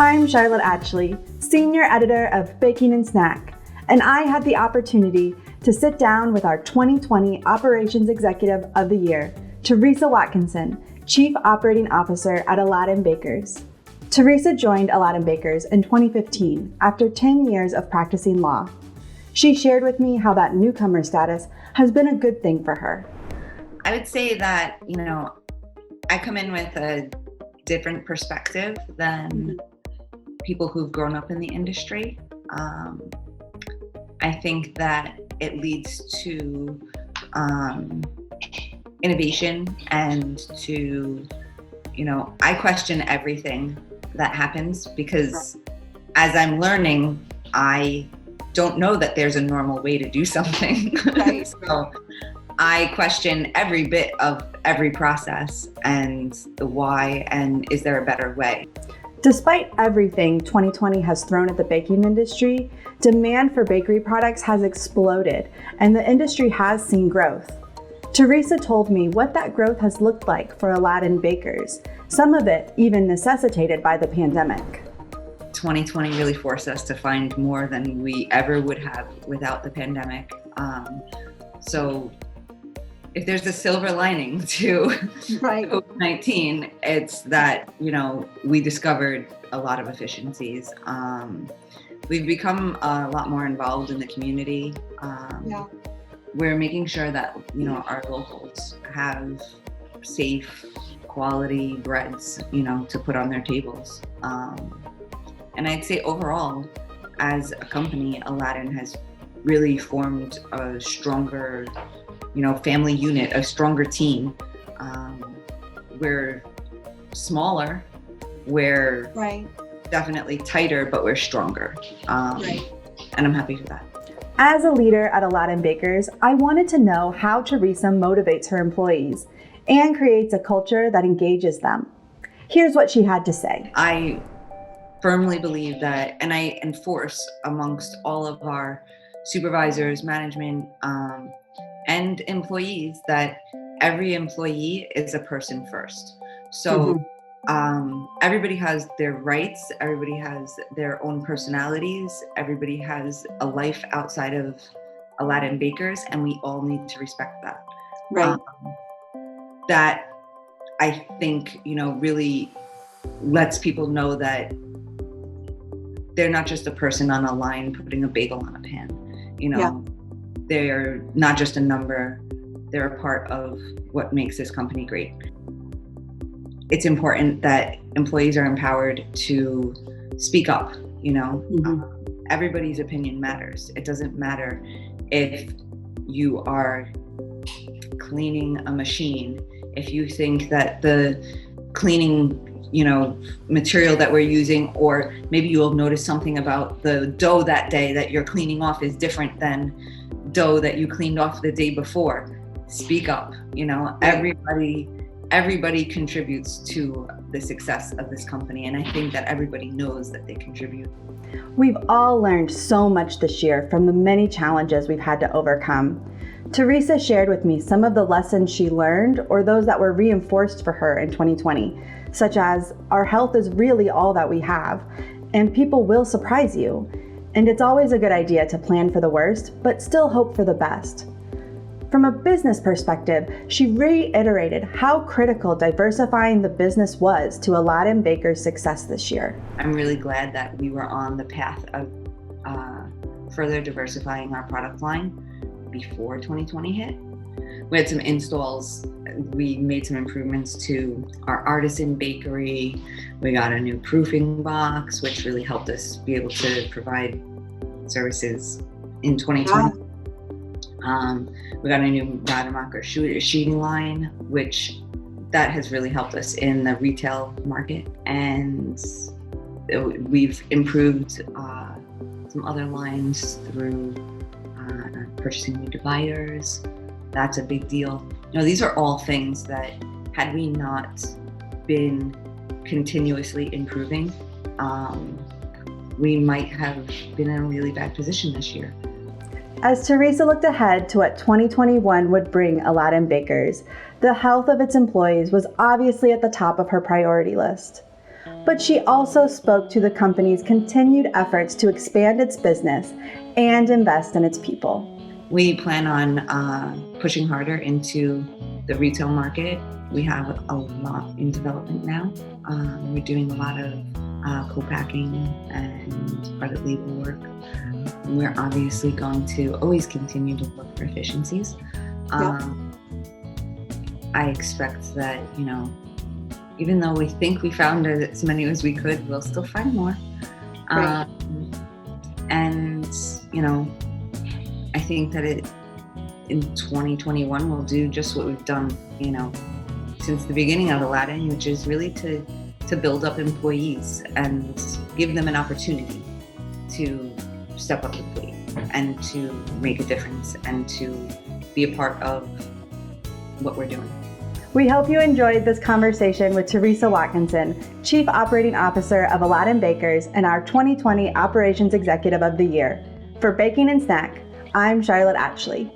I'm Charlotte Atchley, Senior Editor of Baking and Snack, and I had the opportunity to sit down with our 2020 Operations Executive of the Year, Theresa Watkinson, Chief Operating Officer at Aladdin Bakers. Theresa joined Aladdin Bakers in 2015 after 10 years of practicing law. She shared with me how that newcomer status has been a good thing for her. I would say that, I come in with a different perspective than people who've grown up in the industry. I think that it leads to innovation and to, I question everything that happens because as I'm learning, I don't know that there's a normal way to do something. Right. So I question every bit of every process and the why, and is there a better way? Despite everything 2020 has thrown at the baking industry, demand for bakery products has exploded and the industry has seen growth. Theresa told me what that growth has looked like for Aladdin Bakers, some of it even necessitated by the pandemic. 2020 really forced us to find more than we ever would have without the pandemic. So if there's a silver lining to COVID-19, it's that, we discovered a lot of efficiencies. We've become a lot more involved in the community. We're making sure that, our locals have safe, quality breads, to put on their tables. And I'd say overall, as a company, Aladdin has really formed a stronger, family unit, a stronger team. We're smaller, we're definitely tighter, but we're stronger. And I'm happy for that. As a leader at Aladdin Bakers, I wanted to know how Theresa motivates her employees and creates a culture that engages them. Here's what she had to say. I firmly believe that, and I enforce amongst all of our supervisors, management, and employees, that every employee is a person first. So everybody has their rights, everybody has their own personalities, everybody has a life outside of Aladdin Bakers, and we all need to respect that. That I think, really lets people know that they're not just a person on a line putting a bagel on a pan. They're not just a number, they're a part of what makes this company great. It's important that employees are empowered to speak up, everybody's opinion matters. It doesn't matter if you are cleaning a machine, if you think that the cleaning material that we're using, or maybe you'll notice something about the dough that day that you're cleaning off is different than dough that you cleaned off the day before. Speak up. Everybody contributes to the success of this company, and I think that everybody knows that they contribute. We've all learned so much this year from the many challenges we've had to overcome. Theresa shared with me some of the lessons she learned or those that were reinforced for her in 2020, such as our health is really all that we have, and people will surprise you. And it's always a good idea to plan for the worst, but still hope for the best. From a business perspective, she reiterated how critical diversifying the business was to Aladdin Bakers' success this year. I'm really glad that we were on the path of further diversifying our product line before 2020 hit. We had some installs. We made some improvements to our artisan bakery. We got a new proofing box, which really helped us be able to provide services in 2020. We got a new Rademacher sheeting line, which that has really helped us in the retail market. And we've improved some other lines through purchasing new dividers. That's a big deal. These are all things that, had we not been continuously improving, we might have been in a really bad position this year. As Theresa looked ahead to what 2021 would bring Aladdin Bakers, the health of its employees was obviously at the top of her priority list. But she also spoke to the company's continued efforts to expand its business and invest in its people. We plan on pushing harder into the retail market. We have a lot in development now. We're doing a lot of co-packing and private label work. We're obviously going to always continue to look for efficiencies. I expect that, even though we think we found as many as we could, we'll still find more. Right. And, I think that in 2021, we'll do just what we've done, since the beginning of Aladdin, which is really to build up employees and give them an opportunity to step up to the plate and to make a difference and to be a part of what we're doing. We hope you enjoyed this conversation with Theresa Watkinson, Chief Operating Officer of Aladdin Bakers and our 2020 Operations Executive of the Year. For Baking and Snack, I'm Charlotte Atchley.